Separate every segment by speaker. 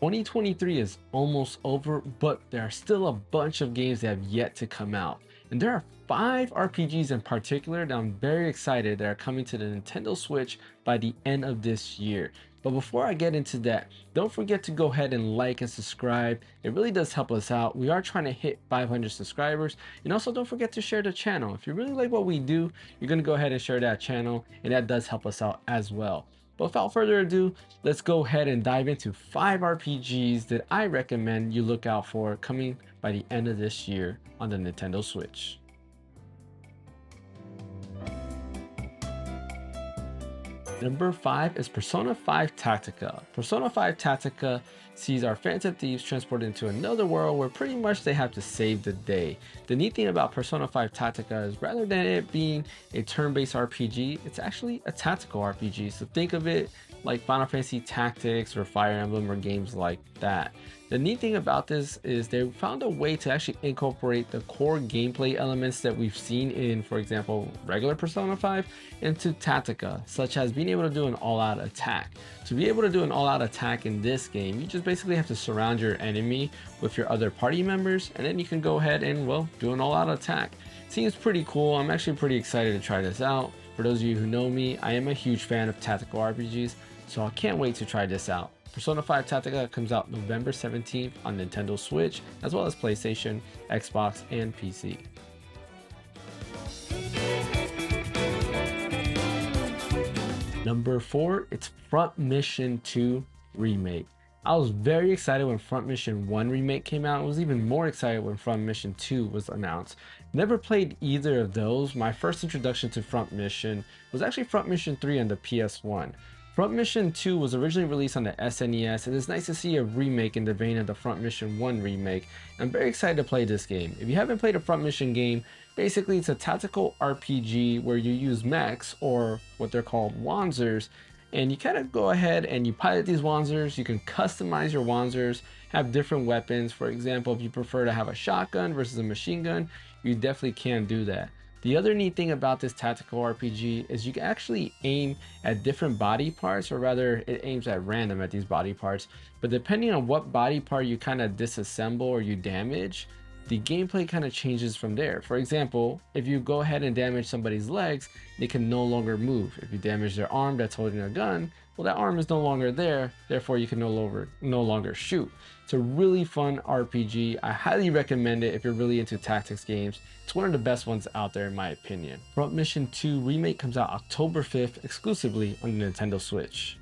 Speaker 1: 2023 is almost over, but there are still a bunch of games that have yet to come out. And there are 5 RPGs in particular that I'm very excited that are coming to the Nintendo Switch by the end of this year. But before I get into that, don't forget to go ahead and like and subscribe. It really does help us out. We are trying to hit 500 subscribers. And also don't forget to share the channel. If you really like what we do, you're going to go ahead and share that channel, and that does help us out as well. But without further ado, let's go ahead and dive into 5 RPGs that I recommend you look out for coming by the end of this year on the Nintendo Switch. Number 5 is Persona 5 Tactica. Persona 5 Tactica sees our phantom thieves transported into another world where pretty much they have to save the day. The neat thing about Persona 5 Tactica is rather than it being a turn-based RPG, it's actually a tactical RPG. So think of it like Final Fantasy Tactics or Fire Emblem or games like that. The neat thing about this is they found a way to actually incorporate the core gameplay elements that we've seen in, for example, regular Persona 5 into Tactica, such as being able to do an all-out attack. To be able to do an all-out attack in this game, you just basically have to surround your enemy with your other party members, and then you can go ahead and, well, do an all-out attack. Seems pretty cool. I'm actually pretty excited to try this out. For those of you who know me, I am a huge fan of tactical RPGs, so I can't wait to try this out. Persona 5 Tactica comes out November 17th on Nintendo Switch, as well as PlayStation, Xbox, and PC. Number 4, it's Front Mission 2 Remake. I was very excited when Front Mission 1 Remake came out. I was even more excited when Front Mission 2 was announced. Never played either of those. My first introduction to Front Mission was actually Front Mission 3 on the PS1. Front Mission 2 was originally released on the SNES, and it's nice to see a remake in the vein of the Front Mission 1 remake. I'm very excited to play this game. If you haven't played a Front Mission game, basically it's a tactical RPG where you use mechs, or what they're called Wanzers, and you kind of go ahead and you pilot these Wanzers. You can customize your Wanzers, have different weapons. For example, if you prefer to have a shotgun versus a machine gun, you definitely can do that. The other neat thing about this tactical RPG is you can actually aim at different body parts, or rather it aims at random at these body parts, but depending on what body part you kind of disassemble or you damage, the gameplay kind of changes from there. For example, if you go ahead and damage somebody's legs, they can no longer move. If you damage their arm that's holding a gun, well, that arm is no longer there, therefore you can no longer shoot. It's a really fun RPG. I highly recommend it if you're really into tactics games. It's one of the best ones out there in my opinion. Front Mission 2 Remake comes out October 5th exclusively on the Nintendo Switch.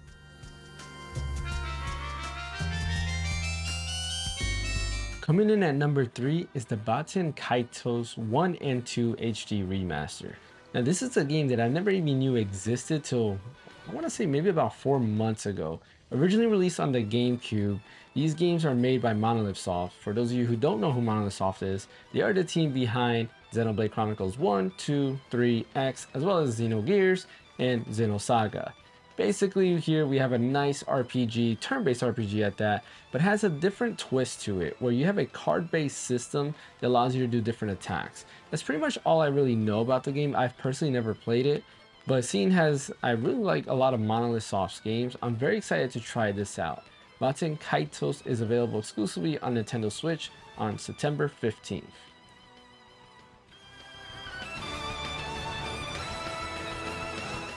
Speaker 1: Coming in at number 3 is the Baten Kaitos 1 and 2 HD Remaster. Now this is a game that I never even knew existed till, I want to say maybe about 4 months ago. Originally released on the GameCube, these games are made by Monolith Soft. For those of you who don't know who Monolith Soft is, they are the team behind Xenoblade Chronicles 1, 2, 3, X, as well as Xenogears and Xenosaga. Basically here we have a nice RPG, turn-based RPG at that, but has a different twist to it where you have a card-based system that allows you to do different attacks. That's pretty much all I really know about the game. I've personally never played it, but seeing as I really like a lot of Monolith Soft's games, I'm very excited to try this out. Baten Kaitos is available exclusively on Nintendo Switch on September 15th.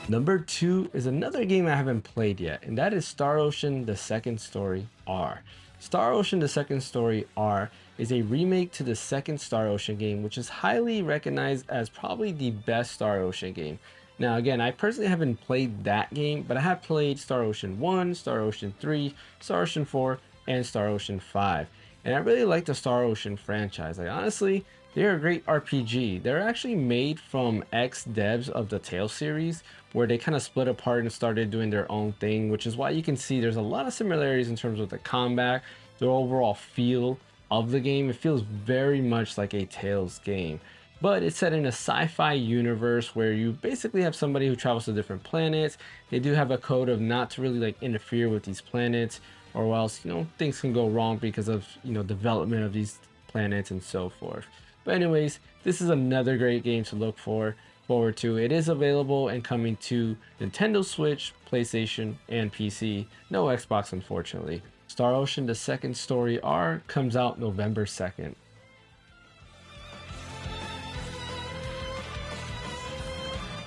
Speaker 1: Number 2 is another game I haven't played yet, and that is Star Ocean: The Second Story R. Star Ocean: The Second Story R is a remake to the second Star Ocean game, which is highly recognized as probably the best Star Ocean game. Now again, I personally haven't played that game, but I have played Star Ocean 1, Star Ocean 3, Star Ocean 4, and Star Ocean 5. And I really like the Star Ocean franchise. Like honestly, they're a great RPG. They're actually made from ex-devs of the Tales series, where they kind of split apart and started doing their own thing, which is why you can see there's a lot of similarities in terms of the combat, the overall feel of the game. It feels very much like a Tales game, but it's set in a sci-fi universe where you basically have somebody who travels to different planets. They do have a code of not to really like interfere with these planets, or else, you know, things can go wrong because of, you know, development of these planets and so forth. But anyways, this is another great game to look forward to. It is available and coming to Nintendo Switch, PlayStation, and PC. No Xbox, unfortunately. Star Ocean: The Second Story R comes out November 2nd.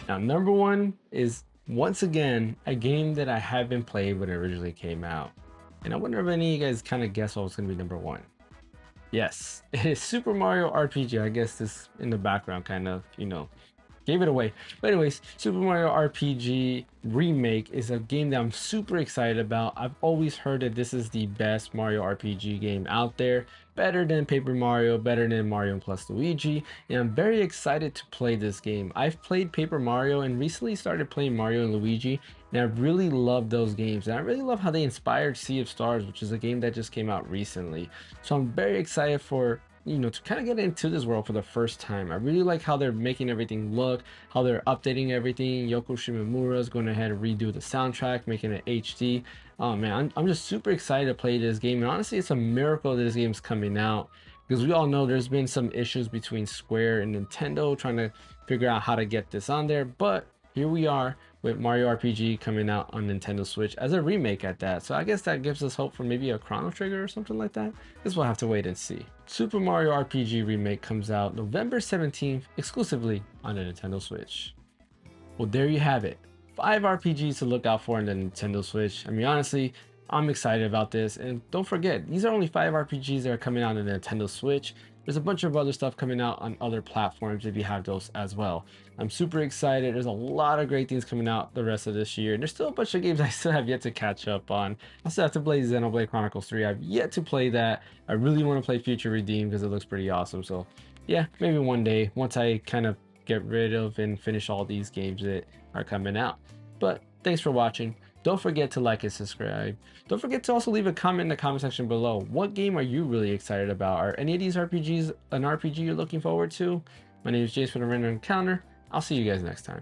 Speaker 1: Now, number one is once again a game that I haven't played when it originally came out. And I wonder if any of you guys kind of guess what was going to be number one. Yes, it is Super Mario RPG. I guess this in the background kind of, gave it away. But anyways, Super Mario RPG Remake is a game that I'm super excited about. I've always heard that this is the best Mario RPG game out there, better than Paper Mario, better than Mario plus Luigi, and I'm very excited to play this game. I've played Paper Mario and recently started playing Mario and Luigi, and I really love those games, and I really love how they inspired Sea of Stars, which is a game that just came out recently. So I'm very excited for to kind of get into this world for the first time. I really like how they're making everything look, how they're updating everything. Yoko Shimomura is going ahead and redo the soundtrack, making it HD. Oh man, I'm just super excited to play this game. And honestly, it's a miracle that this game's coming out, because we all know there's been some issues between Square and Nintendo trying to figure out how to get this on there. But here we are with Mario RPG coming out on Nintendo Switch as a remake at that. So I guess that gives us hope for maybe a Chrono Trigger or something like that. Guess we'll have to wait and see. Super Mario RPG Remake comes out November 17th exclusively on the Nintendo Switch. Well, there you have it. 5 RPGs to look out for on the Nintendo Switch. I mean, honestly, I'm excited about this. And don't forget, these are only 5 RPGs that are coming out on the Nintendo Switch. There's a bunch of other stuff coming out on other platforms if you have those as well. I'm super excited. There's a lot of great things coming out the rest of this year. And there's still a bunch of games I still have yet to catch up on. I still have to play Xenoblade Chronicles 3. I've yet to play that. I really want to play Future Redeem because it looks pretty awesome. So yeah, maybe one day once I kind of get rid of and finish all these games that are coming out. But thanks for watching. Don't forget to like and subscribe. Don't forget to also leave a comment in the comment section below. What game are you really excited about? Are any of these RPGs an RPG you're looking forward to? My name is Jace from the Random Encounter. I'll see you guys next time.